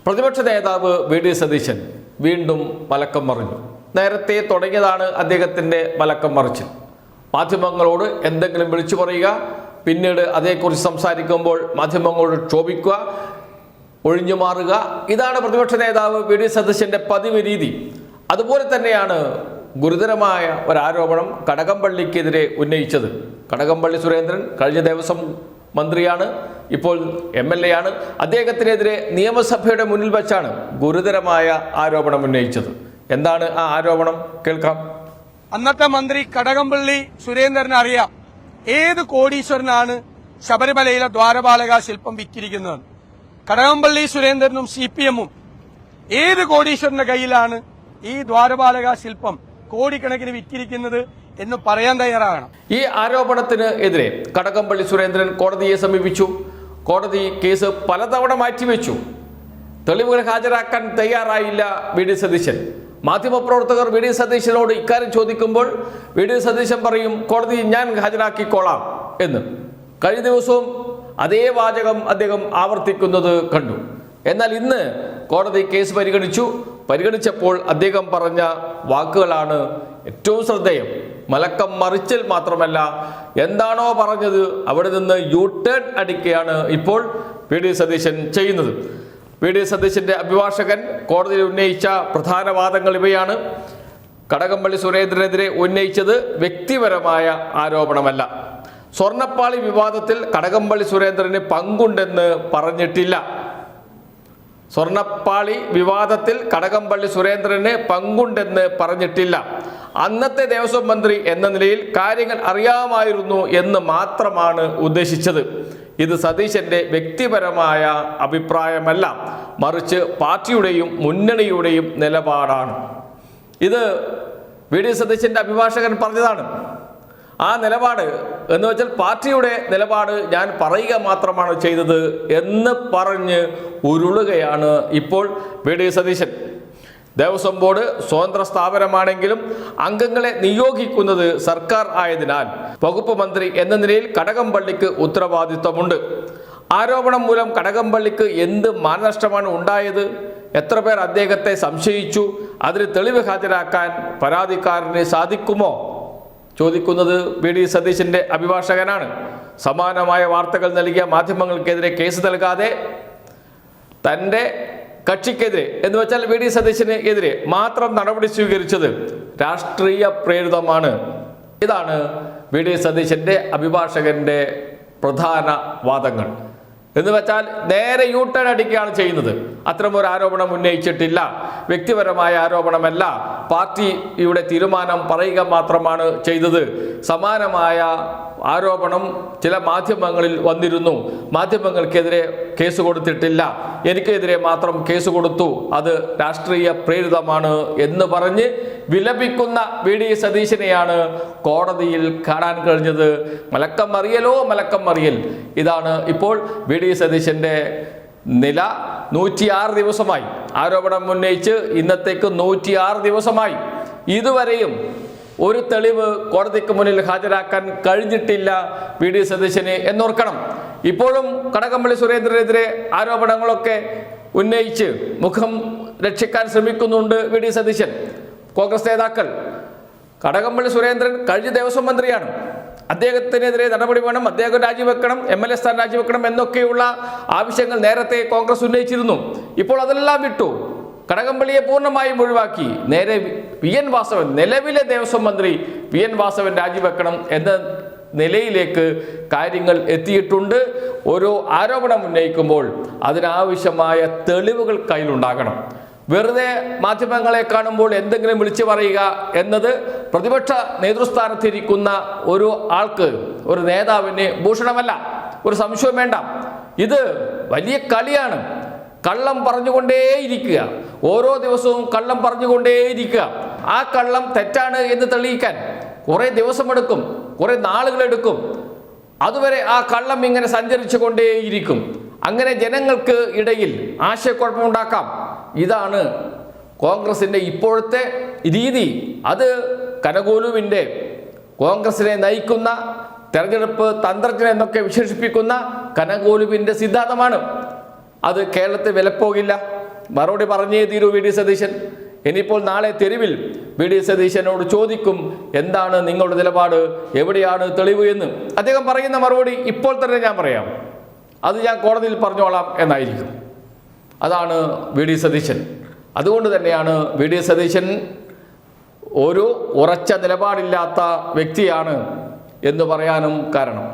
പ്രതിപക്ഷ നേതാവ് വി.ഡി. സതീശൻ വീണ്ടും മലക്കം മറിഞ്ഞു. നേരത്തെ തുടങ്ങിയതാണ് അദ്ദേഹത്തിൻ്റെ മലക്കം മറിച്ചിൽ. മാധ്യമങ്ങളോട് എന്തെങ്കിലും വിളിച്ചു പറയുക, പിന്നീട് അതേക്കുറിച്ച് സംസാരിക്കുമ്പോൾ മാധ്യമങ്ങളോട് ക്ഷോഭിക്കുക, ഒഴിഞ്ഞു മാറുക. ഇതാണ് പ്രതിപക്ഷ നേതാവ് വി.ഡി. സതീശൻ്റെ പതിവ് രീതി. അതുപോലെ തന്നെയാണ് ഗുരുതരമായ ഒരാരോപണം കടകംപള്ളിക്കെതിരെ ഉന്നയിച്ചത്. കടകംപള്ളി സുരേന്ദ്രൻ കഴിഞ്ഞ ദേവസ്വം മന്ത്രിയാണ്, ഇപ്പോൾ MLA ആണ്. അദ്ദേഹത്തിനെതിരെ നിയമസഭയുടെ മുന്നിൽ വെച്ചാണ് ഗുരുതരമായ ആരോപണം ഉന്നയിച്ചത്. എന്താണ് ആ ആരോപണം? കേൾക്കാം. അന്നത്തെ മന്ത്രി കടകംപള്ളി സുരേന്ദ്രന് അറിയാം ഏത് കോടീശ്വരനാണ് ശബരിമലയിലെ ദ്വാരപാലക ശില്പം വിറ്റിരിക്കുന്നത്. കടകംപള്ളി സുരേന്ദ്രനും CPM-ഉം ഏത് കോടീശ്വരന്റെ കയ്യിലാണ് ഈ ദ്വാരപാലക ശില്പം കോടിക്കണക്കിന് വിറ്റിരിക്കുന്നത് എന്ന് പറയാൻ തയ്യാറാകണം. ഈ ആരോപണത്തിന് എതിരെ കടകംപള്ളി സുരേന്ദ്രൻ കോടതിയെ സമീപിച്ചു. കോടതി കേസ് പലതവണ മാറ്റിവെച്ചു. തെളിവുകൾ ഹാജരാക്കാൻ തയ്യാറായില്ല വി.ഡി. സതീശൻ. മാധ്യമപ്രവർത്തകർ വി.ഡി. സതീശനോട് ഇക്കാര്യം ചോദിക്കുമ്പോൾ വി.ഡി. സതീശൻ പറയും, കോടതി ഞാൻ ഹാജരാക്കിക്കോളാം എന്ന്. കഴിഞ്ഞ ദിവസവും അതേ വാചകം അദ്ദേഹം ആവർത്തിക്കുന്നത് കണ്ടു. എന്നാൽ ഇന്ന് കോടതി കേസ് പരിഗണിച്ചപ്പോൾ അദ്ദേഹം പറഞ്ഞ വാക്കുകളാണ് ഏറ്റവും ശ്രദ്ധേയം. മലക്കം മറിച്ചിൽ മാത്രമല്ല, എന്താണോ പറഞ്ഞത് അവിടെ നിന്ന് U-turn അടിക്കുകയാണ് ഇപ്പോൾ വി.ഡി. സതീശൻ ചെയ്യുന്നത്. വി.ഡി. സതീശന്റെ അഭിഭാഷകൻ കോടതിയിൽ ഉന്നയിച്ച പ്രധാന വാദങ്ങൾ ഇവയാണ്. കടകംപള്ളി സുരേന്ദ്രനെതിരെ ഉന്നയിച്ചത് വ്യക്തിപരമായ ആരോപണമല്ല. സ്വർണ്ണപ്പാളി വിവാദത്തിൽ കടകംപള്ളി സുരേന്ദ്രന് പങ്കുണ്ടെന്ന് പറഞ്ഞിട്ടില്ല. സ്വർണ്ണപ്പാളി വിവാദത്തിൽ കടകംപള്ളി സുരേന്ദ്രന് പങ്കുണ്ടെന്ന് പറഞ്ഞിട്ടില്ല. അന്നത്തെ ദേവസ്വം മന്ത്രി എന്ന നിലയിൽ കാര്യങ്ങൾ അറിയാമായിരുന്നു എന്ന് മാത്രമാണ് ഉദ്ദേശിച്ചത്. ഇത് സതീശന്റെ വ്യക്തിപരമായ അഭിപ്രായമല്ല, മറിച്ച് പാർട്ടിയുടെയും മുന്നണിയുടെയും നിലപാടാണ്. ഇത് വി.ഡി. സതീശന്റെ അഭിഭാഷകൻ പറഞ്ഞതാണ്. ആ നിലപാട് എന്ന് വെച്ചാൽ പാർട്ടിയുടെ നിലപാട് ഞാൻ പറയുക മാത്രമാണ് ചെയ്തത് എന്ന് പറഞ്ഞ് ഉരുളുകയാണ് ഇപ്പോൾ വി.ഡി. സതീശൻ. ദേവസ്വം ബോർഡ് സ്വതന്ത്ര സ്ഥാപനമാണെങ്കിലും അംഗങ്ങളെ നിയോഗിക്കുന്നത് സർക്കാർ ആയതിനാൽ വകുപ്പ് മന്ത്രി എന്ന നിലയിൽ കടകംപള്ളിക്ക് ഉത്തരവാദിത്വമുണ്ട്. ആരോപണം മൂലം കടകംപള്ളിക്ക് എന്ത് മാനനഷ്ടമാണ് ഉണ്ടായത്? എത്ര പേർ അദ്ദേഹത്തെ സംശയിച്ചു? അതിന് തെളിവ് ഹാജരാക്കാൻ പരാതിക്കാരന് സാധിക്കുമോ? ചോദിക്കുന്നത് വി.ഡി. സതീശന്റെ അഭിഭാഷകനാണ്. സമാനമായ വാർത്തകൾ നൽകിയ മാധ്യമങ്ങൾക്കെതിരെ കേസ് നൽകാതെ തൻ്റെ കക്ഷിക്കെതിരെ എന്ന് വെച്ചാൽ വി.ഡി. സതീശന് എതിരെ മാത്രം നടപടി സ്വീകരിച്ചത് രാഷ്ട്രീയ പ്രേരിതമാണ്. ഇതാണ് വി.ഡി. സതീശന്റെ അഭിഭാഷകന്റെ പ്രധാന വാദങ്ങൾ. എന്ന് വെച്ചാൽ നേരെ U-turn അടിക്കുകയാണ് ചെയ്യുന്നത്. അത്തരമൊരു ആരോപണം ഉന്നയിച്ചിട്ടില്ല, വ്യക്തിപരമായ ആരോപണമല്ല, പാർട്ടിയുടെ തീരുമാനം പറയുക മാത്രമാണ് ചെയ്തത്. സമാനമായ ആരോപണം ചില മാധ്യമങ്ങളിൽ വന്നിരുന്നു. മാധ്യമങ്ങൾക്കെതിരെ കേസ് കൊടുത്തിട്ടില്ല, എനിക്കെതിരെ മാത്രം കേസ് കൊടുത്തു, അത് രാഷ്ട്രീയ പ്രേരിതമാണ് എന്ന് പറഞ്ഞ് വിലപിക്കുന്ന വി.ഡി. സതീശനെയാണ് കോടതിയിൽ കാണാൻ കഴിഞ്ഞത്. മലക്കം മറിയൽ. ഇതാണ് ഇപ്പോൾ വി.ഡി. സതീശന്റെ നില. 106 ദിവസമായി ആരോപണം ഉന്നയിച്ച് ഇന്നത്തേക്ക് 106 ദിവസമായി. ഇതുവരെയും ഒരു തെളിവ് കോടതിക്ക് മുന്നിൽ ഹാജരാക്കാൻ കഴിഞ്ഞിട്ടില്ല വി.ഡി. സതീശന് എന്നോർക്കണം. ഇപ്പോഴും കടകംപള്ളി സുരേന്ദ്രനെതിരെ ആരോപണങ്ങളൊക്കെ ഉന്നയിച്ച് മുഖം രക്ഷിക്കാൻ ശ്രമിക്കുന്നുണ്ട് വി.ഡി. സതീശൻ. കോൺഗ്രസ് നേതാക്കൾ, കടകംപള്ളി സുരേന്ദ്രൻ കഴിഞ്ഞ ദേവസ്വം മന്ത്രിയാണ്, അദ്ദേഹത്തിനെതിരെ നടപടി വേണം, അദ്ദേഹം രാജിവെക്കണം, MLA സ്ഥാനം രാജിവെക്കണം എന്നൊക്കെയുള്ള ആവശ്യങ്ങൾ നേരത്തെ കോൺഗ്രസ് ഉന്നയിച്ചിരുന്നു. ഇപ്പോൾ അതെല്ലാം വിട്ടു. കടകംപള്ളിയെ പൂർണ്ണമായും ഒഴിവാക്കി നേരെ V.N. വാസവൻ, നിലവിലെ ദേവസ്വം മന്ത്രി V.N. വാസവൻ രാജിവെക്കണം എന്ന നിലയിലേക്ക് കാര്യങ്ങൾ എത്തിയിട്ടുണ്ട്. ഓരോ ആരോപണം ഉന്നയിക്കുമ്പോൾ അതിനാവശ്യമായ തെളിവുകൾ കയ്യിലുണ്ടാകണം. വെറുതെ മാധ്യമങ്ങളെ കാണുമ്പോൾ എന്തെങ്കിലും വിളിച്ചു പറയുക എന്നത് പ്രതിപക്ഷ നേതൃസ്ഥാനത്തിരിക്കുന്ന ഒരു ആൾക്ക്, ഒരു നേതാവിന് ഭൂഷണമല്ല, ഒരു സംശയം വേണ്ട. ഇത് വലിയ കളിയാണ്. കള്ളം പറഞ്ഞുകൊണ്ടേയിരിക്കുക, ഓരോ ദിവസവും കള്ളം പറഞ്ഞുകൊണ്ടേയിരിക്കുക. ആ കള്ളം തെറ്റാണ് എന്ന് തെളിയിക്കാൻ കുറേ ദിവസമെടുക്കും, കുറേ നാളുകളെടുക്കും. അതുവരെ ആ കള്ളം ഇങ്ങനെ സഞ്ചരിച്ചു കൊണ്ടേയിരിക്കും. അങ്ങനെ ജനങ്ങൾക്ക് ഇടയിൽ ആശയക്കുഴപ്പമുണ്ടാക്കാം. ഇതാണ് കോൺഗ്രസിൻ്റെ ഇപ്പോഴത്തെ രീതി. അത് കനകോലുവിൻ്റെ കോൺഗ്രസിനെ നയിക്കുന്ന തെരഞ്ഞെടുപ്പ് തന്ത്രജ്ഞൻ എന്നൊക്കെ വിശേഷിപ്പിക്കുന്ന കനകോലുവിൻ്റെ സിദ്ധാന്തമാണ്. അത് കേരളത്തിൽ വിലപ്പോകില്ല. മറുപടി പറഞ്ഞേ തീരൂ വി ഡി സതീശൻ. ഇനിയിപ്പോൾ നാളെ തെരുവിൽ വി ഡി സതീശനോട് ചോദിക്കും എന്താണ് നിങ്ങളുടെ നിലപാട്, എവിടെയാണ് തെളിവ് എന്ന്. അദ്ദേഹം പറയുന്ന മറുപടി ഇപ്പോൾ തന്നെ ഞാൻ പറയാം, അത് ഞാൻ കോടതിയിൽ പറഞ്ഞോളാം എന്നായിരിക്കും. അതാണ് വി ഡി സതീശൻ. അതുകൊണ്ട് തന്നെയാണ് വി ഡി സതീശൻ ഒരു ഉറച്ച നിലപാടില്ലാത്ത വ്യക്തിയാണ് എന്ന് പറയാനും കാരണം.